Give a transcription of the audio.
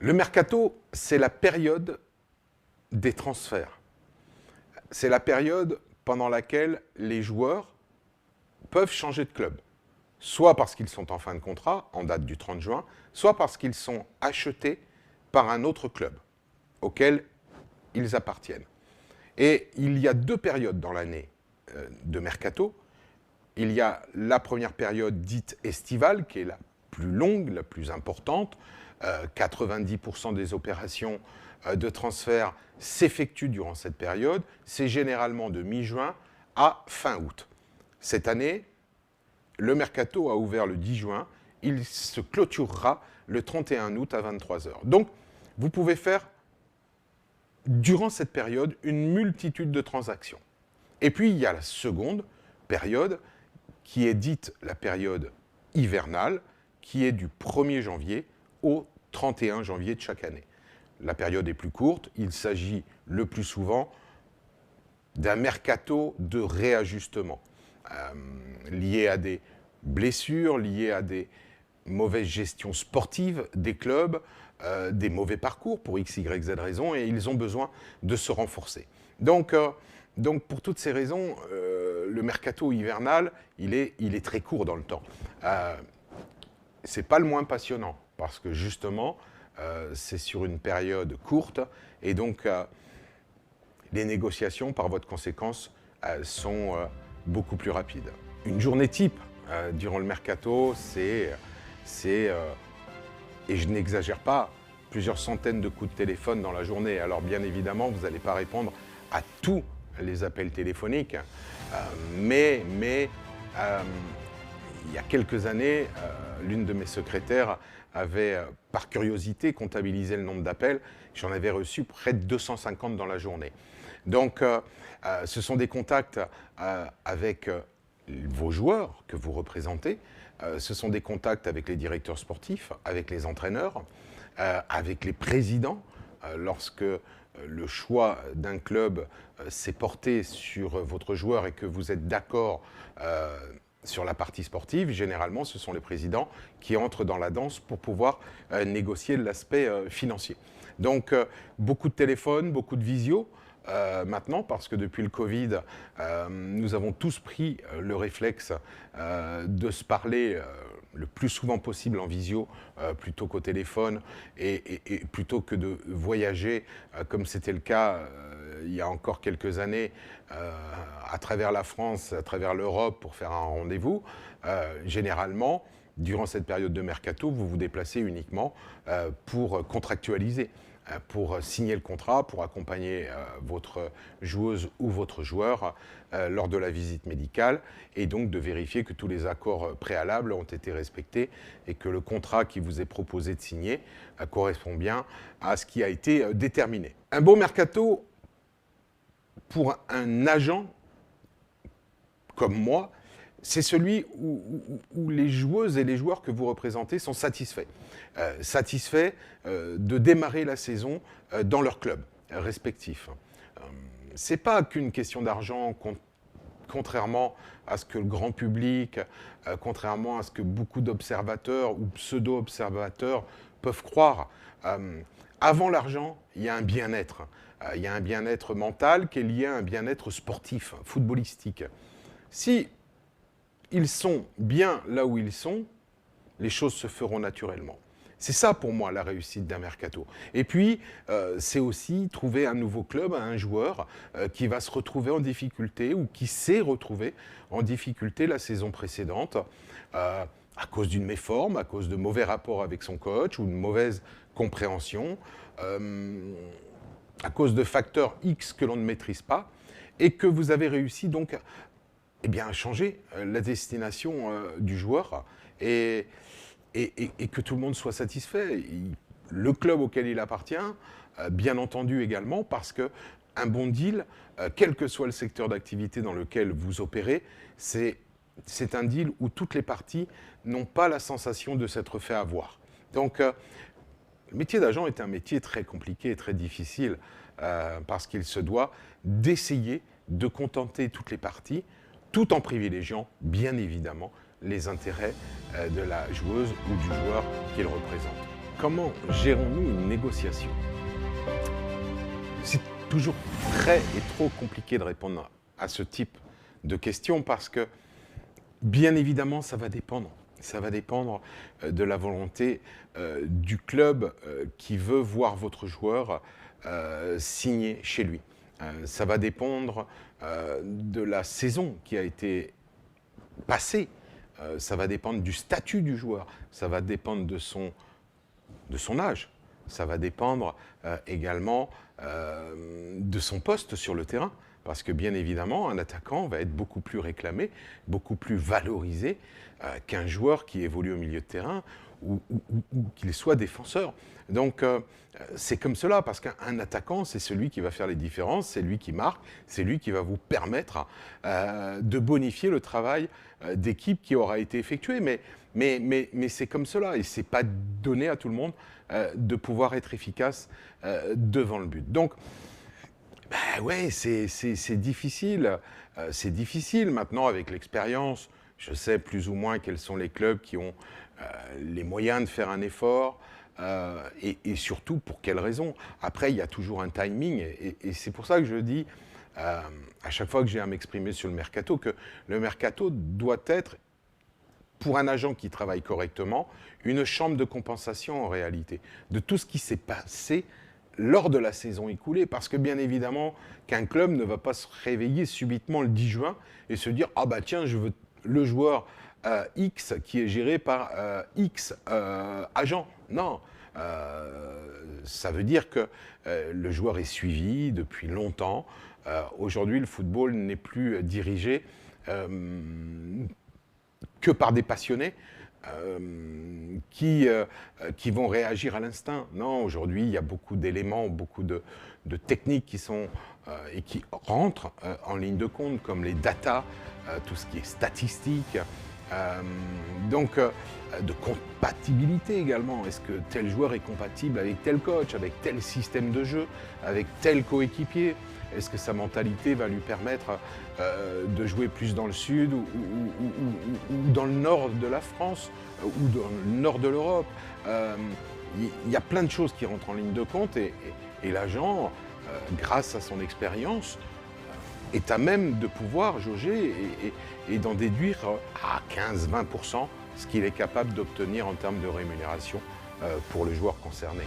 Le mercato, c'est la période des transferts. C'est la période pendant laquelle les joueurs peuvent changer de club. Soit parce qu'ils sont en fin de contrat, en date du 30 juin, soit parce qu'ils sont achetés par un autre club auquel ils appartiennent. Et il y a deux périodes dans l'année de mercato. Il y a la première période dite estivale, qui est la plus longue, la plus importante. 90% des opérations de transfert s'effectuent durant cette période. C'est généralement de mi-juin à fin août. Cette année, le mercato a ouvert le 10 juin. Il se clôturera le 31 août à 23 heures. Donc, vous pouvez faire, durant cette période, une multitude de transactions. Et puis, il y a la seconde période, qui est dite la période hivernale, qui est du 1er janvier au 31 janvier de chaque année. La période est plus courte, il s'agit le plus souvent d'un mercato de réajustement, lié à des blessures, lié à des mauvaises gestions sportives des clubs, des mauvais parcours pour x, y, z raisons, et ils ont besoin de se renforcer. Donc pour toutes ces raisons, le mercato hivernal, il est très court dans le temps. C'est pas le moins passionnant, parce que justement, c'est sur une période courte, et donc les négociations, par voie de conséquence, sont beaucoup plus rapides. Une journée type durant le mercato, c'est et je n'exagère pas, plusieurs centaines de coups de téléphone dans la journée. Alors bien évidemment, vous n'allez pas répondre à tous les appels téléphoniques, mais il y a quelques années, l'une de mes secrétaires avait, par curiosité, comptabilisé le nombre d'appels. J'en avais reçu près de 250 dans la journée. Donc, ce sont des contacts avec vos joueurs que vous représentez. Ce sont des contacts avec les directeurs sportifs, avec les entraîneurs, avec les présidents, lorsque le choix d'un club s'est porté sur votre joueur et que vous êtes d'accord sur la partie sportive, généralement, ce sont les présidents qui entrent dans la danse pour pouvoir négocier l'aspect financier. Donc, beaucoup de téléphones, beaucoup de visio. Maintenant, parce que depuis le Covid, nous avons tous pris le réflexe de se parler le plus souvent possible en visio plutôt qu'au téléphone et plutôt que de voyager comme c'était le cas il y a encore quelques années à travers la France, à travers l'Europe pour faire un rendez-vous. Généralement, durant cette période de mercato, vous vous déplacez uniquement pour contractualiser, pour signer le contrat, pour accompagner votre joueuse ou votre joueur lors de la visite médicale et donc de vérifier que tous les accords préalables ont été respectés et que le contrat qui vous est proposé de signer correspond bien à ce qui a été déterminé. Un beau mercato pour un agent comme moi, c'est celui où les joueuses et les joueurs que vous représentez sont satisfaits. Satisfaits de démarrer la saison dans leur club respectif. Ce n'est pas qu'une question d'argent, contrairement à ce que le grand public, contrairement à ce que beaucoup d'observateurs ou pseudo-observateurs peuvent croire. Avant l'argent, il y a un bien-être. Il y a un bien-être mental qui est lié à un bien-être sportif, footballistique. Si ils sont bien là où ils sont, les choses se feront naturellement. C'est ça pour moi la réussite d'un mercato. Et puis, c'est aussi trouver un nouveau club, un joueur qui va se retrouver en difficulté ou qui s'est retrouvé en difficulté la saison précédente à cause d'une méforme, à cause de mauvais rapports avec son coach ou une mauvaise compréhension, à cause de facteurs X que l'on ne maîtrise pas et que vous avez réussi donc à changer la destination du joueur et que tout le monde soit satisfait. Le club auquel il appartient, bien entendu également, parce qu'un bon deal, quel que soit le secteur d'activité dans lequel vous opérez, c'est un deal où toutes les parties n'ont pas la sensation de s'être fait avoir. Donc, le métier d'agent est un métier très compliqué et très difficile parce qu'il se doit d'essayer de contenter toutes les parties, tout en privilégiant, bien évidemment, les intérêts de la joueuse ou du joueur qu'il représente. comment gérons-nous une négociation? C'est toujours très et trop compliqué de répondre à ce type de questions parce que, bien évidemment, ça va dépendre. Ça va dépendre de la volonté du club qui veut voir votre joueur signer chez lui. Ça va dépendre de la saison qui a été passée. Ça va dépendre du statut du joueur. Ça va dépendre de son âge. Ça va dépendre également de son poste sur le terrain. Parce que bien évidemment, un attaquant va être beaucoup plus réclamé, beaucoup plus valorisé qu'un joueur qui évolue au milieu de terrain ou qu'il soit défenseur. Donc c'est comme cela, parce qu'un attaquant, c'est celui qui va faire les différences, c'est lui qui marque, c'est lui qui va vous permettre de bonifier le travail d'équipe qui aura été effectué. Mais c'est comme cela, et c'est pas donné à tout le monde de pouvoir être efficace devant le but. Donc, ben ouais, c'est difficile. C'est difficile maintenant avec l'expérience. Je sais plus ou moins quels sont les clubs qui ont les moyens de faire un effort et surtout pour quelles raisons. Après, il y a toujours un timing et c'est pour ça que je dis à chaque fois que j'ai à m'exprimer sur le mercato que le mercato doit être, pour un agent qui travaille correctement, une chambre de compensation en réalité de tout ce qui s'est passé lors de la saison écoulée, parce que bien évidemment qu'un club ne va pas se réveiller subitement le 10 juin et se dire « Ah bah tiens, je veux le joueur X qui est géré par X agent ». Non, ça veut dire que le joueur est suivi depuis longtemps. Aujourd'hui, le football n'est plus dirigé que par des passionnés qui vont réagir à l'instinct. Non, aujourd'hui, il y a beaucoup d'éléments, beaucoup de techniques qui sont et qui rentrent en ligne de compte, comme les datas, tout ce qui est statistique, donc de compatibilité également. Est-ce que tel joueur est compatible avec tel coach, avec tel système de jeu, avec tel coéquipier? Est-ce que sa mentalité va lui permettre de jouer plus dans le sud ou dans le nord de la France ou dans le nord de l'Europe? Il y a plein de choses qui rentrent en ligne de compte et l'agent, grâce à son expérience, est à même de pouvoir jauger et d'en déduire à 15-20% ce qu'il est capable d'obtenir en termes de rémunération pour le joueur concerné.